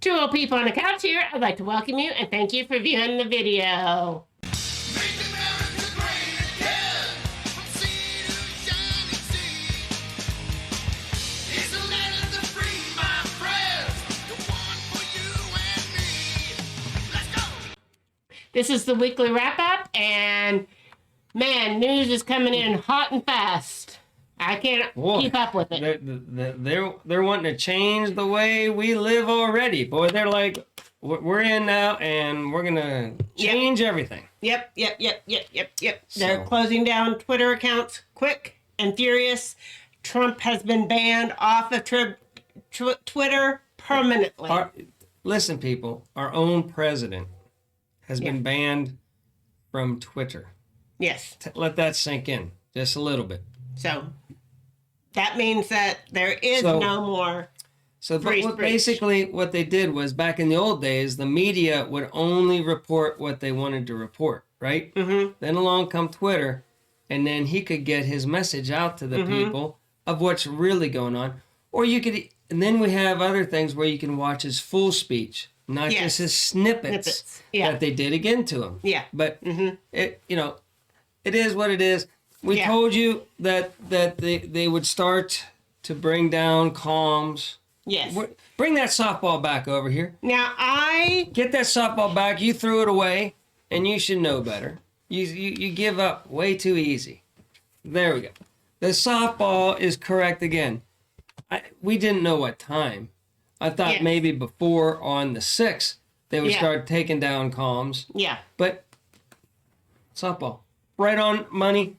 Two old people on the couch here. I'd like to welcome you and thank you for viewing the video. Make America great again, from sea to shining sea. It's the land of the free, my friends, the one for you and me. Let's go. This is the weekly wrap-up, and man, news is coming in hot and fast. I can't keep up with it. They're wanting to change the way we live already. Boy, they're like, we're in now, and we're gonna change everything. Yep. They're closing down Twitter accounts quick and furious. Trump has been banned off of Twitter permanently. Listen, people, our own president has been banned from Twitter. Yes. Let that sink in just a little bit. So that means that there is no more free speech. Basically what they did was, back in the old days, the media would only report what they wanted to report, right? Mm-hmm. Then along come Twitter, and then he could get his message out to the people of what's really going on. Or you could, and then we have other things where you can watch his full speech, not just his snippets that they did again to him. Yeah. But it is what it is. We told you that they would start to bring down comms. Yes. Bring that softball back over here. Now Get that softball back. You threw it away, and you should know better. You give up way too easy. There we go. The softball is correct again. We didn't know what time. I thought maybe before on the 6th they would start taking down comms. Yeah. But softball, right on money.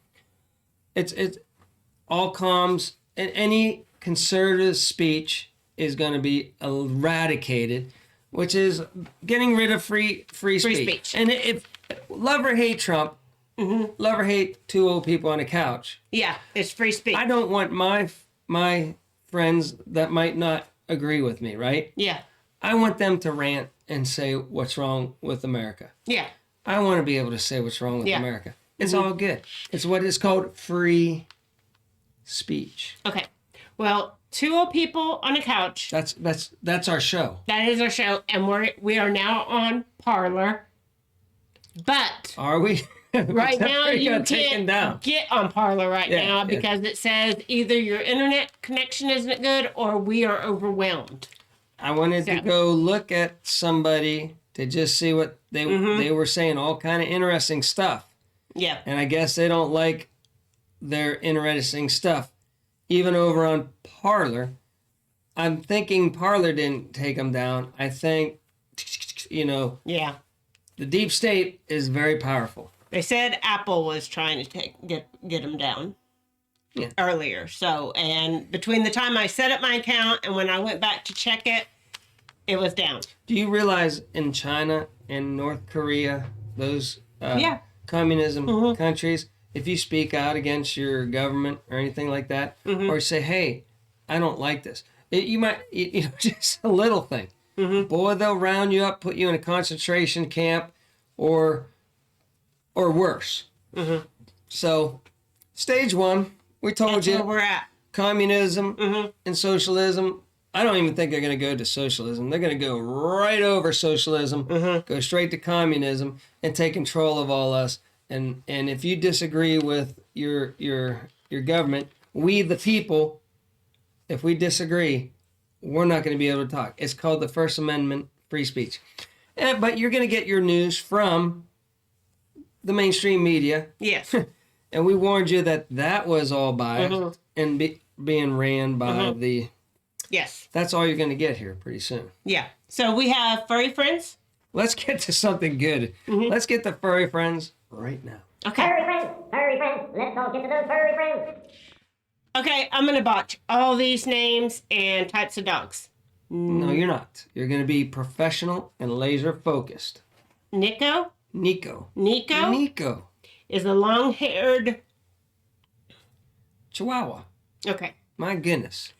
It's all comms, and any conservative speech is going to be eradicated, which is getting rid of free speech. And if love or hate Trump, love or hate two old people on a couch. Yeah, it's free speech. I don't want my friends that might not agree with me, right? Yeah. I want them to rant and say what's wrong with America. Yeah. I want to be able to say what's wrong with America. It's all good. It's what is called free speech. Okay. Well, two old people on a couch. That's our show. That is our show, and we are now on Parler. But are we? Right now you can't get on Parler now because it says either your internet connection isn't good or we are overwhelmed. I wanted to go look at somebody to just see what they were saying, all kind of interesting stuff. Yeah. And I guess they don't like their interesting stuff. Even over on Parler, I'm thinking Parler didn't take them down. I think, the deep state is very powerful. They said Apple was trying to get them down earlier. So, and between the time I set up my account and when I went back to check it, it was down. Do you realize in China and North Korea, those communism countries, if you speak out against your government or anything like that, or say, hey, I don't like this, you might, just a little thing. Boy, they'll round you up, put you in a concentration camp or worse. So, stage one, we told you. That's where we're at. Communism and socialism. I don't even think they're going to go to socialism. They're going to go right over socialism, go straight to communism, and take control of all us. And if you disagree with your government, we the people, if we disagree, we're not going to be able to talk. It's called the First Amendment, free speech. But you're going to get your news from the mainstream media. Yes. And we warned you that was all biased and being ran by the... Yes. That's all you're going to get here pretty soon. Yeah. So we have furry friends. Let's get to something good. Let's get the furry friends right now. Okay. Furry friends, let's all get to those furry friends. Okay, I'm going to botch all these names and types of dogs. No, you're not. You're going to be professional and laser focused. Nico is a long-haired Chihuahua. Okay. My goodness.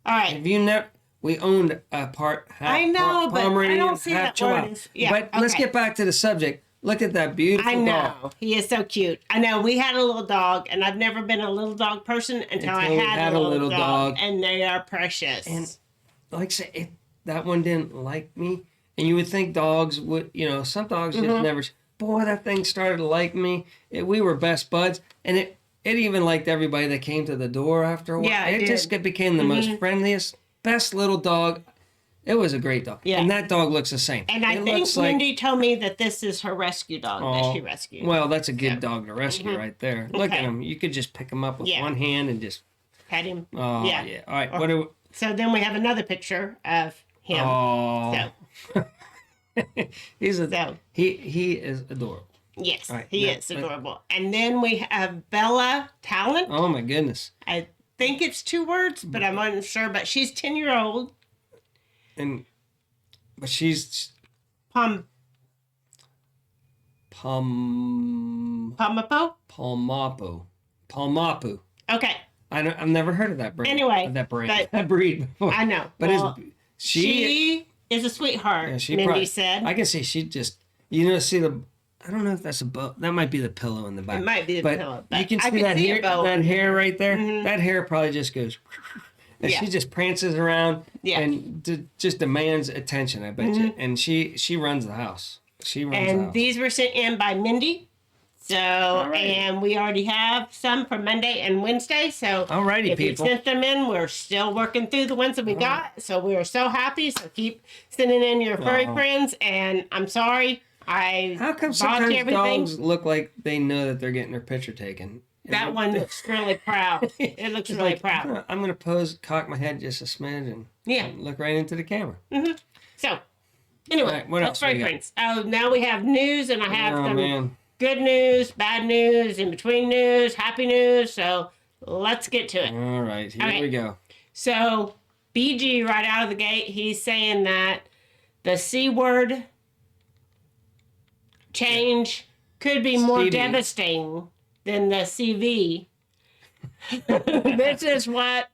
All right. Have you never... We owned a part half I know, but Pomeranian, I don't see half that Chihuahua. word. Yeah, but let's get back to the subject. Look at that beautiful dog. I know. dog. He is so cute. I know. We had a little dog, and I've never been a little dog person until I had a little dog. And they are precious. And like I say, that one didn't like me. And you would think dogs would, some dogs just never. Boy, that thing started to like me. We were best buds, and it even liked everybody that came to the door after a while. Yeah, it just became the most friendliest, best little dog. It was a great dog. Yeah. And that dog looks the same. And I think Mindy told me that this is her rescue dog that she rescued. Well, that's a good dog to rescue right there. Look at him. You could just pick him up with one hand and just pet him. Oh, yeah. All right. So then we have another picture of him. Oh. So. He is adorable. Yes, right, he is adorable. And then we have Bella Talent. Oh my goodness. I think it's 2 words, but I'm unsure. But she's 10-year-old. But she's Palmapo. Palmapu. Okay. I've never heard of that breed. Anyway, that breed before. I know. But well, she is a sweetheart. Yeah, Mindy said. I can see she just see the. I don't know if that's a bow. That might be the pillow in the back. It might be the pillow. But you can I see that hair. bow. That hair right there. That hair probably just goes. And Yeah. she just prances around and just demands attention. I bet you. And she runs the house. She runs the house. And these were sent in by Mindy. So, and we already have some for Monday and Wednesday. So, alrighty, if people. you sent them in, we're still working through the ones that we got. So, we are so happy. So, keep sending in your furry friends. And I'm sorry, How come bought sometimes everything. dogs look like they know that they're getting their picture taken? That one looks really proud. It looks really proud. I'm going to cock my head just a smidge and look right into the camera. So, anyway, Right, what that's else furry we got? friends. Oh, now we have news, and I have some Man. good news, bad news, in between news, happy news. So, let's get to it. All right, here we go. So, BG, right out of the gate, he's saying that the C word change could be more CV. devastating than the CV. This is what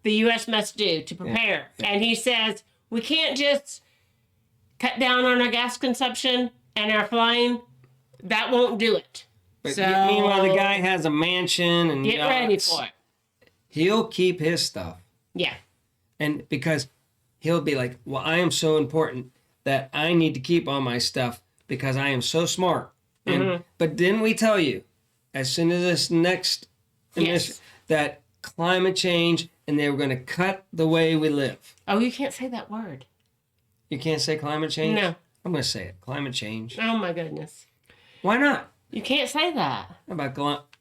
the U.S. must do to prepare. Yeah. And he says, we can't just cut down on our gas consumption and our flying. That won't do it. But so, meanwhile, the guy has a mansion and get ready for it. He'll keep his stuff. Yeah. And because he'll be like, well, I am so important that I need to keep all my stuff because I am so smart. And, But didn't we tell you, as soon as this next emission, that climate change and they were going to cut the way we live? Oh, you can't say that word. You can't say climate change? No. I'm going to say it. Climate change. Oh, my goodness. Why not? You can't say that. How about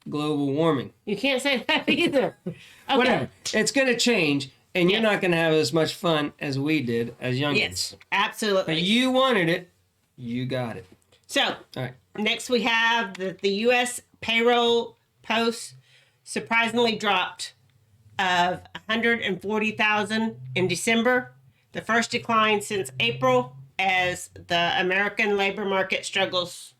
global warming? You can't say that either. Okay. Whatever. It's going to change, and you're not going to have as much fun as we did as youngins. Yes, absolutely. But you wanted it. You got it. So, all right. Next we have that the U.S. payroll posts surprisingly dropped of 140,000 in December, the first decline since April as the American labor market struggles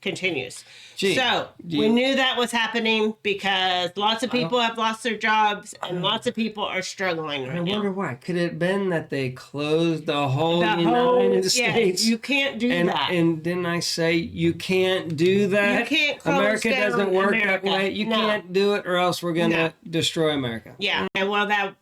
continues. We knew that was happening because lots of people have lost their jobs and lots of people are struggling right now. I wonder why. Could it have been that they closed the whole United States? You can't do that. And didn't I say you can't do that? You can't close America down doesn't work America. that way. You can't do it or else we're going to No. destroy America. Yeah, and well, that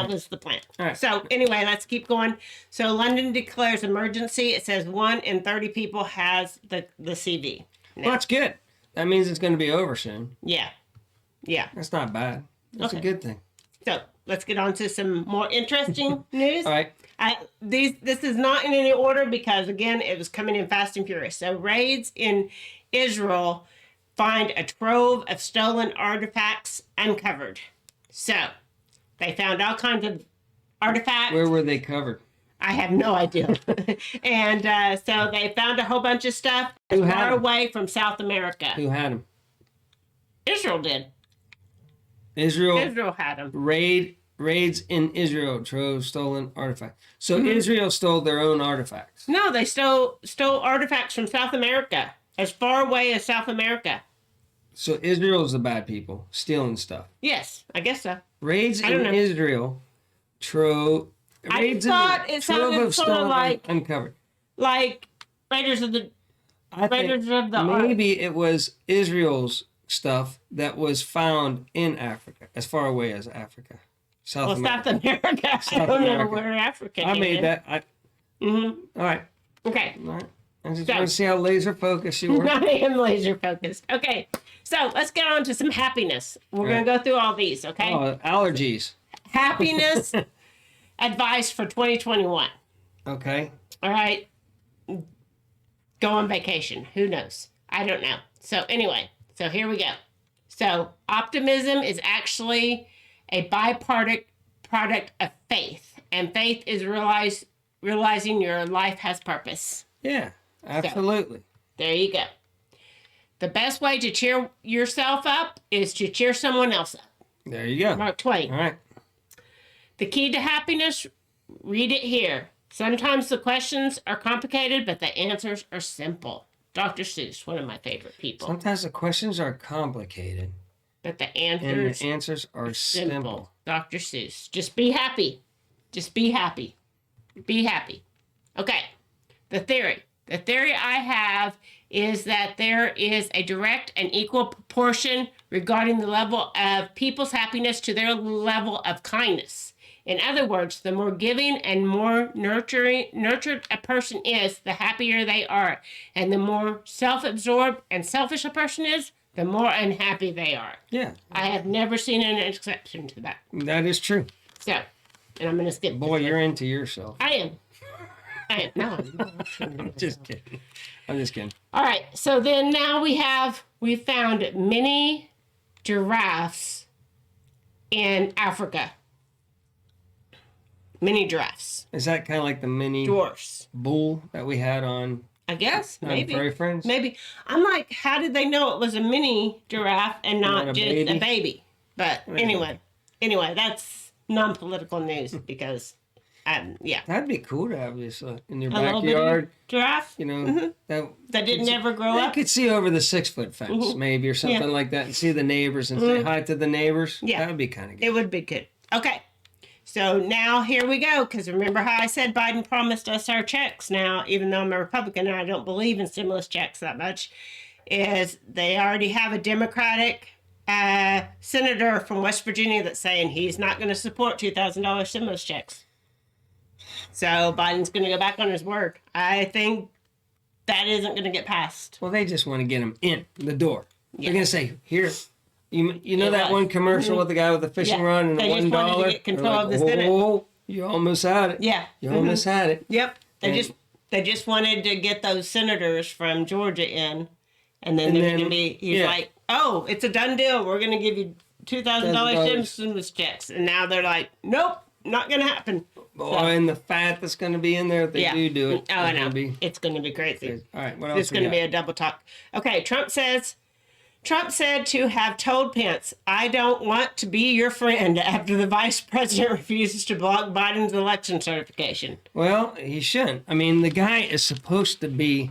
was the plan. All right. So anyway, let's keep going. So London declares emergency. It says 1 in 30 people has the CV. Well, that's good. That means it's going to be over soon. Yeah. That's not bad. That's a good thing. So let's get on to some more interesting news. All right. This is not in any order because, again, it was coming in fast and furious. So raids in Israel find a trove of stolen artifacts uncovered. So they found all kinds of artifacts. Where were they covered? I have no idea. And so they found a whole bunch of stuff far away from South America. Who had them? Israel did. Israel had them. Raids in Israel trove stolen artifacts. So Israel stole their own artifacts. No, they stole artifacts from South America, as far away as South America. So Israel's the bad people stealing stuff. Yes, I guess so. Raids in Israel trove. I thought it sounded sort of like uncovered, like Raiders of the Ark. Maybe it was Israel's stuff that was found in Africa, as far away as Africa. South South America. America. I South don't know America. where Africa I is. made that. All right. Okay. All right. I just So- want to see how laser focused you were. I am laser focused. Okay. So let's get on to some happiness. We're going to go through all these, okay? Oh, allergies. Happiness advice for 2021. Okay. All right. Go on vacation. Who knows? I don't know. So anyway, so here we go. So optimism is actually a byproduct of faith, and faith is realizing your life has purpose. Yeah, absolutely. There you go. The best way to cheer yourself up is to cheer someone else up. There you go. Mark Twain. All right. The key to happiness, read it here. Sometimes the questions are complicated, but the answers are simple. Dr. Seuss, one of my favorite people. Sometimes the questions are complicated But the and answers the answers are simple. Dr. Seuss. Just be happy. Just be happy. Be happy. Okay. The theory. The theory I have is that there is a direct and equal proportion regarding the level of people's happiness to their level of kindness. In other words, the more giving and more nurtured a person is, the happier they are. And the more self-absorbed and selfish a person is, the more unhappy they are. Yeah, I have never seen an exception to that. that is true. So, and I'm going to skip. Boy, this you're one. into yourself. I am. No, I'm not. Just kidding. I'm just kidding. All right. So then now we found many giraffes in Africa. Mini giraffes. Is that kind of like the mini Dwarfs. bull that we had on I guess. Maybe. Furry Friends? Maybe. I'm like, how did they know it was a mini giraffe and not Not a just baby? a baby? But anyway, that's non-political news because, yeah. That'd be cool to have this in your A little backyard. bitty giraffe You know, that didn't ever grow you up. could see over the 6-foot fence, maybe, or something like that, and see the neighbors and say hi to the neighbors. Yeah. That would be kind of good. It would be good. Okay. So now here we go, because remember how I said Biden promised us our checks. Now, even though I'm a Republican and I don't believe in stimulus checks that much, is they already have a Democratic senator from West Virginia that's saying he's not going to support $2,000 stimulus checks. So Biden's going to go back on his word. I think that isn't going to get passed. Well, they just want to get them in the door. Yeah. They're going to say, here, you know It that was. one commercial with the guy with the fishing Yeah. rod and They the just $1? wanted to get They're control of the whoa, Senate. whoa, you almost had it. Yeah. You almost had it. Yep. And- They just wanted to get those senators from Georgia in, and then And they're then- going to be. He's yeah. like, "Oh, it's a done deal. We're going to give you $2,000 $2,000. stimulus checks," and now they're like, "Nope, not going to happen." Boy, and the fat that's going to be in there if they Yeah. do it. Oh, I it's know. gonna be It's going to be crazy. All right, what else It's going to be a double talk. Okay, Trump said to have told Pence, "I don't want to be your friend," after the vice president refuses to block Biden's election certification. Well, he shouldn't. I mean, the guy is supposed to be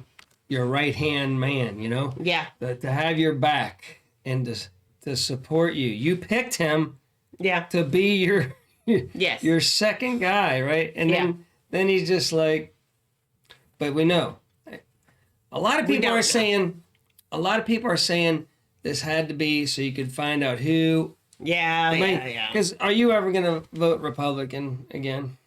your right-hand man, you know? Yeah, To have your back and to support you. You picked him yeah, to be your yes. your second guy, right? And Yeah. then he's just like, but we know. A lot of We people don't are know. saying this had to be so you could find out who. Yeah. Because are you ever going to vote Republican again?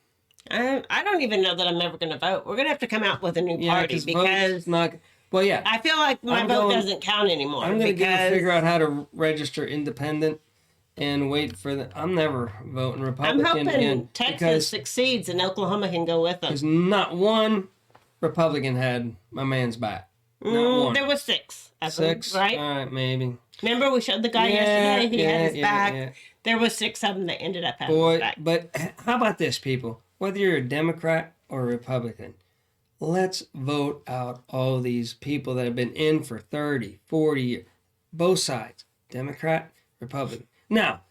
I don't even know that I'm ever going to vote. We're going to have to come out with a new party vote's because not. Well, yeah. I feel like my I'm vote going- doesn't count anymore. I'm going to because figure out how to register independent and wait for the. I'm never voting I'm Republican hoping again Texas succeeds and Oklahoma can go with them. because not one Republican had my man's back. Not one. There was 6. of them, 6, right? All right, maybe. Remember we showed the guy yesterday? He had his back. yeah. There was 6 of them that ended up having his Boy, back. but how about this, people? Whether you're a Democrat or a Republican, let's vote out all these people that have been in for 30, 40 years. Both sides, Democrat, Republican. Now,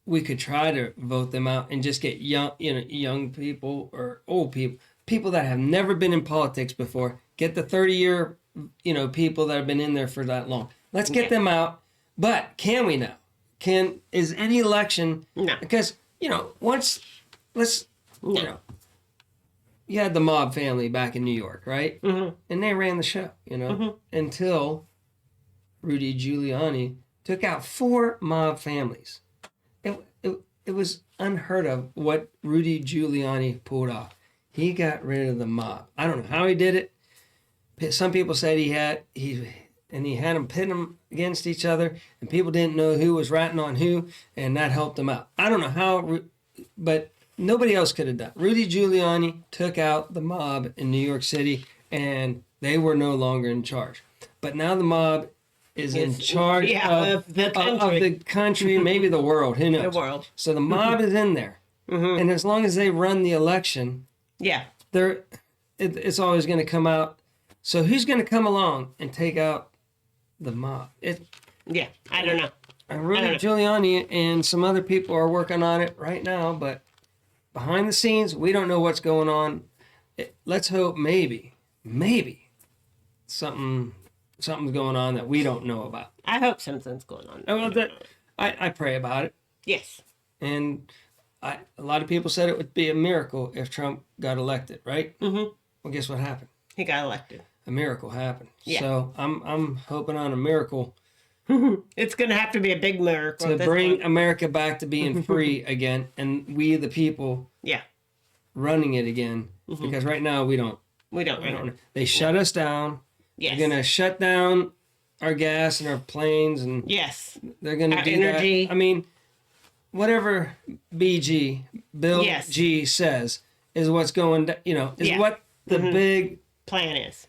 we could try to vote them out and just get young people or old people that have never been in politics before. Get the 30-year, people that have been in there for that long. Let's get them out. But can we now? Is any election? No. Because you had the mob family back in New York, right? Mm-hmm. And they ran the show, until Rudy Giuliani took out 4 mob families. It was unheard of what Rudy Giuliani pulled off. He got rid of the mob. I don't know how he did it. Some people said he had them pit them against each other, and people didn't know who was ratting on who, and that helped them out. I don't know how, but nobody else could have done. Rudy Giuliani took out the mob in New York City, and they were no longer in charge. But now the mob is in charge of the country. Maybe the world. Who knows? The world. So the mob is in there, and as long as they run the election, it's always going to come out. So who's going to come along and take out the mob? I don't know. Rudy Giuliani and some other people are working on it right now, but behind the scenes, we don't know what's going on. Let's hope maybe something's going on that we don't know about. I hope something's going on. I pray about it. Yes. And a lot of people said it would be a miracle if Trump got elected, right? Mm-hmm. Well, guess what happened? He got elected. A miracle happened. Yeah. So I'm hoping on a miracle. It's going to have to be a big miracle to bring America back to being free again, and we the people running it again. Because right now we don't. They shut us down. Yes. They're going to shut down our gas and our planes, and they're going to do energy. that. I mean, whatever Bill G says is what's going down, is what the big plan is.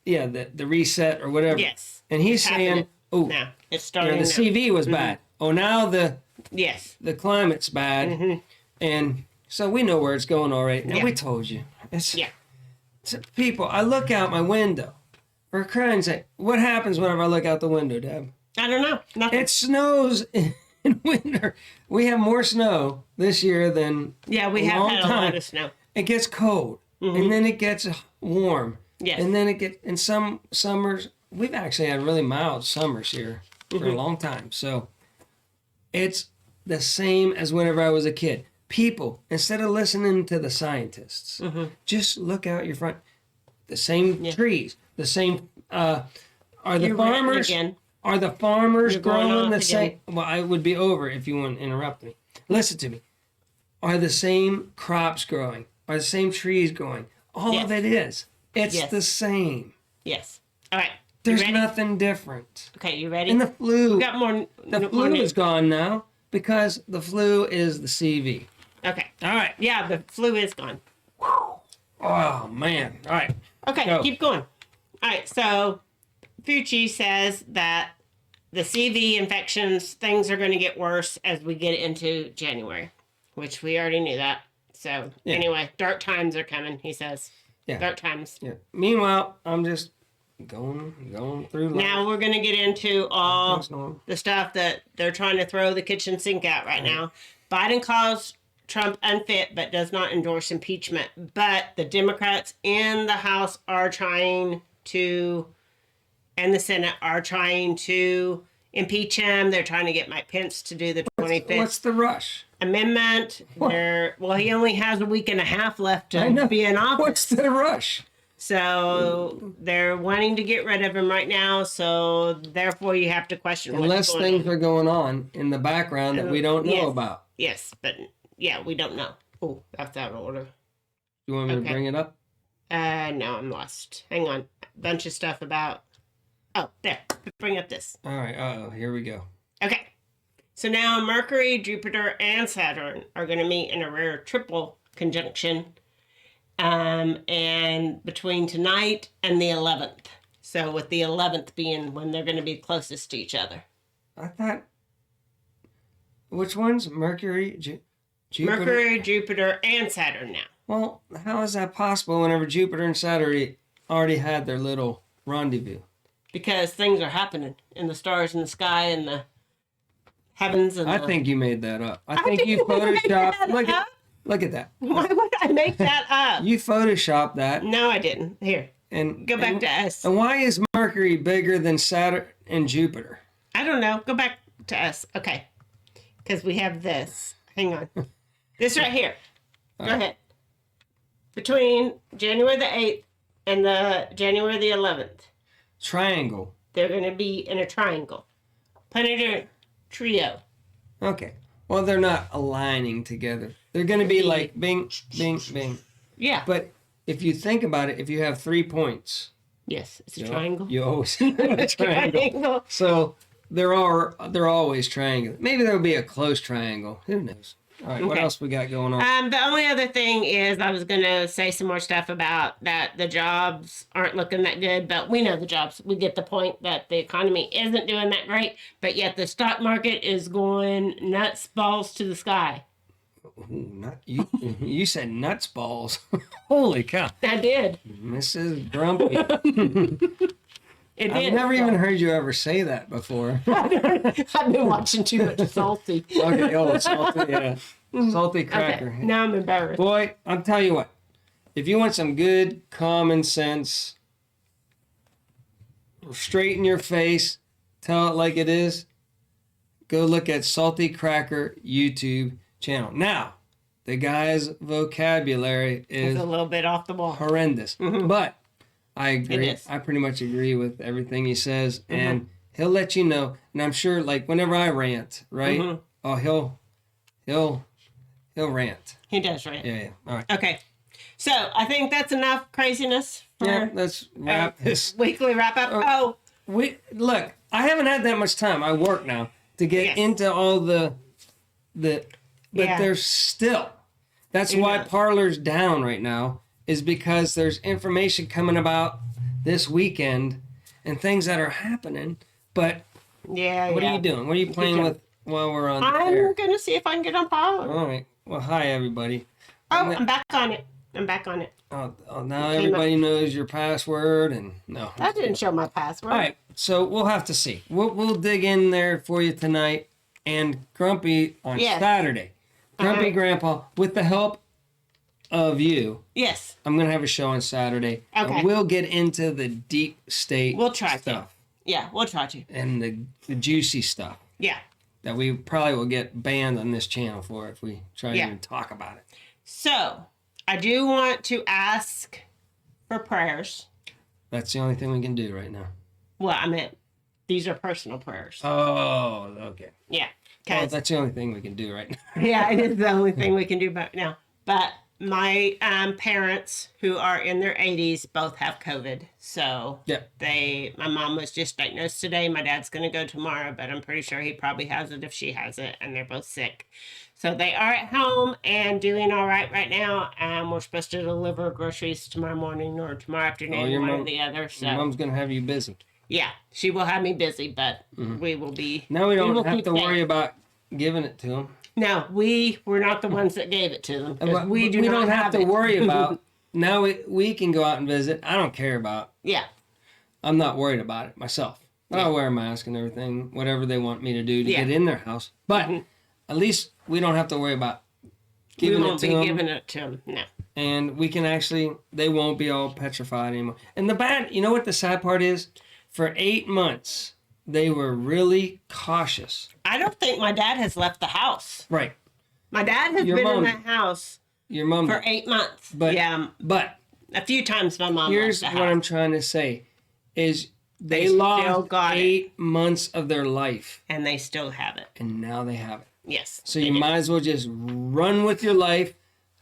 Yeah, the reset or whatever. Yes. And he's saying, now it's starting. The CV was bad. Oh, now the climate's bad, and so we know where it's going already. Now we told you. It's people. I look out my window. For crying sake, what happens whenever I look out the window, Deb? I don't know. Nothing. It snows in winter. We have more snow this year than we have had a lot of snow. It gets cold, and then it gets warm. Yes. And then it gets in some summers. We've actually had really mild summers here for a long time. So it's the same as whenever I was a kid. People, instead of listening to the scientists, just look out your front. The same trees, the same. Are the farmers growing the same? Well, I would be over if you wouldn't interrupt me. Listen to me. Are the same crops growing? Are the same trees growing? All of it is. It's the same. Yes. All right. There's nothing different. Okay, you ready? And the flu. We got more. The flu is gone now because the flu is the CV. Okay. All right. Yeah, the flu is gone. Oh man. All right. Okay, keep going. All right, so Fauci says that the CV infections, things are going to get worse as we get into January, which we already knew that. So anyway, dark times are coming, he says. Yeah. Dark times. Yeah. Meanwhile, I'm just going through life. Now we're going to get into all the stuff that they're trying to throw the kitchen sink at right now. Biden calls Trump unfit but does not endorse impeachment. But the Democrats in the House are trying to, and the Senate are trying to impeach him. They're trying to get Mike Pence to do the 25th What's the rush? Amendment. He only has a week and a half left to be in office. What's the rush? So they're wanting to get rid of him right now. So therefore, you have to question unless things are going on in the background that we don't know about. Yes, but we don't know. Oh, that's out of order. You want me to bring it up? No, I'm lost. Hang on. A bunch of stuff about. Oh, there. Bring up this. All right. Here we go. Okay. So now Mercury, Jupiter, and Saturn are going to meet in a rare triple conjunction. And between tonight and the 11th. So with the 11th being when they're going to be closest to each other. I thought. Which ones? Mercury, Jupiter? Mercury, Jupiter, and Saturn now. Well, how is that possible whenever Jupiter and Saturn already had their little rendezvous? Because things are happening in the stars in the sky and the heavens. And I think you made that up. I think you photoshopped. Look at that. Why would I make that up? You photoshopped that. No, I didn't. Here. And go back to us. And why is Mercury bigger than Saturn and Jupiter? I don't know. Go back to us. Okay. Because we have this. Hang on. This right here. Go ahead. Between January the 8th and the January the 11th. Triangle. They're going to be in a triangle. Planetary trio. Okay. Well, they're not aligning together. They're going to be like bing, bing, bing. Yeah. But if you think about it, if you have 3 points, yes, it's a you know, triangle. you always have a triangle. Triangle. So they're always triangular. Maybe there'll be a close triangle. Who knows? All right, what Okay. else we got going on? The only other thing is I was going to say some more stuff about that the jobs aren't looking that good, but we know the jobs. We get the point that the economy isn't doing that great, but yet the stock market is going nuts balls to the sky. Ooh, not you. You said nuts balls. Holy cow, I did. Mrs. Grumpy. It I've did. never even heard you ever say that before. I've been watching too much Salty. Okay, oh, salty, yeah. Salty cracker. Okay, now I'm embarrassed. Boy, I'll tell you what. If you want some good common sense, straight in your face, tell it like it is, go look at Salty Cracker YouTube channel. Now, the guy's vocabulary is It's a little bit off the wall. horrendous. But I agree. is. I pretty much agree with everything he says. And he'll let you know. And I'm sure, like, whenever I rant, right? Oh, he'll rant. He does, right? Yeah. All right. Okay. So I think that's enough craziness for Yeah, let's wrap this. weekly wrap up. Oh, Look, I haven't had that much time. I work now to get Yes. into all the but Yeah. there's still. That's why Yeah. Parler's down right now, is because there's information coming about this weekend and things that are happening. But yeah. what are you doing? What are you playing with while we're on the I'm air? going to see if I can get on Parler. All right. Well, hi, everybody. Oh, I'm back on it. Oh, now everybody knows your password, and no. That didn't show my password. All right, so we'll have to see. We'll dig in there for you tonight, and Grumpy on Yes. Saturday. Grumpy Grandpa, with the help of you, Yes. I'm gonna have a show on Saturday. Okay. And we'll get into the deep state We'll try to. stuff Yeah, we'll try to. and the juicy stuff Yeah. that we probably will get banned on this channel for if we try to Yeah. even talk about it. So, I do want to ask for prayers. That's the only thing we can do right now. Well, I meant these are personal prayers. Oh, okay. Yeah. Well, 'Cause- that's the only thing we can do right now. yeah, it is the only thing we can do right now. But my parents, who are in their 80s, both have COVID. So Yeah. my mom was just diagnosed today. My dad's going to go tomorrow, but I'm pretty sure he probably has it if she has it, and they're both sick. So they are at home and doing all right now. We're supposed to deliver groceries tomorrow morning or tomorrow afternoon, your one or mom- the other. So Your mom's gonna have you busy. yeah, she will have me busy, but we will be. Now we will don't have keep to worry safe. about giving it to them. No, we were not the ones that gave it to them. 'Cause we do not don't have to it. worry about. Now we can go out and visit. I don't care about. Yeah, I'm not worried about it myself. I'll wear a mask and everything, whatever they want me to do to Yeah. get in their house. But at least we don't have to worry about we giving it won't to be them. giving it to them. No. And we can actually, they won't be all petrified anymore. And you know what the sad part is? For 8 months, they were really cautious. I don't think my dad has left the house. Right. My dad has Your been mom- in that house Your mom. for 8 months. But, yeah, But a few times my mom here's left the what house. I'm trying to say is they still lost got it. 8 months of their life, And they still have it. and now they have it. Yes. So you might as well just run with your life,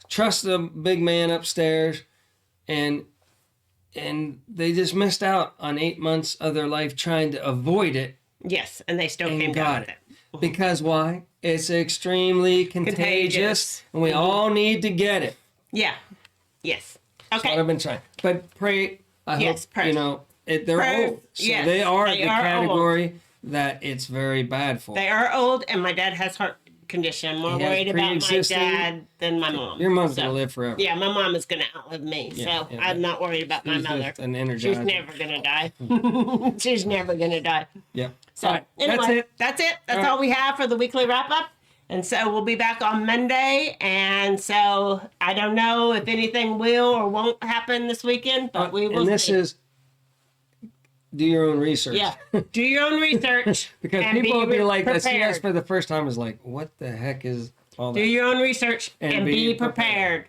trust the big man upstairs, and they just missed out on 8 months of their life trying to avoid it, Yes, and they still and came down got with it. it. Because why? It's extremely contagious, Contagious. and we all need to get it. Yeah. Yes. That's what Okay. I've been trying. But pray, I Yes, hope, pray. they're Pray, old. So yes, they are they the are category that it's very bad for. They are old, and my dad has heart condition. I'm more He has worried about my pre-existing- dad than my mom. Your mom's So, going to live forever. Yeah, my mom is going to outlive me, Yeah, so yeah, I'm not worried about my She's mother. just an energizer. She's never going to die. She's never going to die. Yep. So All right, anyway, that's it. That's it. That's All right. all we have for the weekly wrap up. And so we'll be back on Monday. And so I don't know if anything will or won't happen this weekend, but we will And this see. is do your own research. Yeah. Do your own research. Because and people will be like, that see us prepared. for the first time is like, what the heck is all that? Do your own research and be prepared. prepared.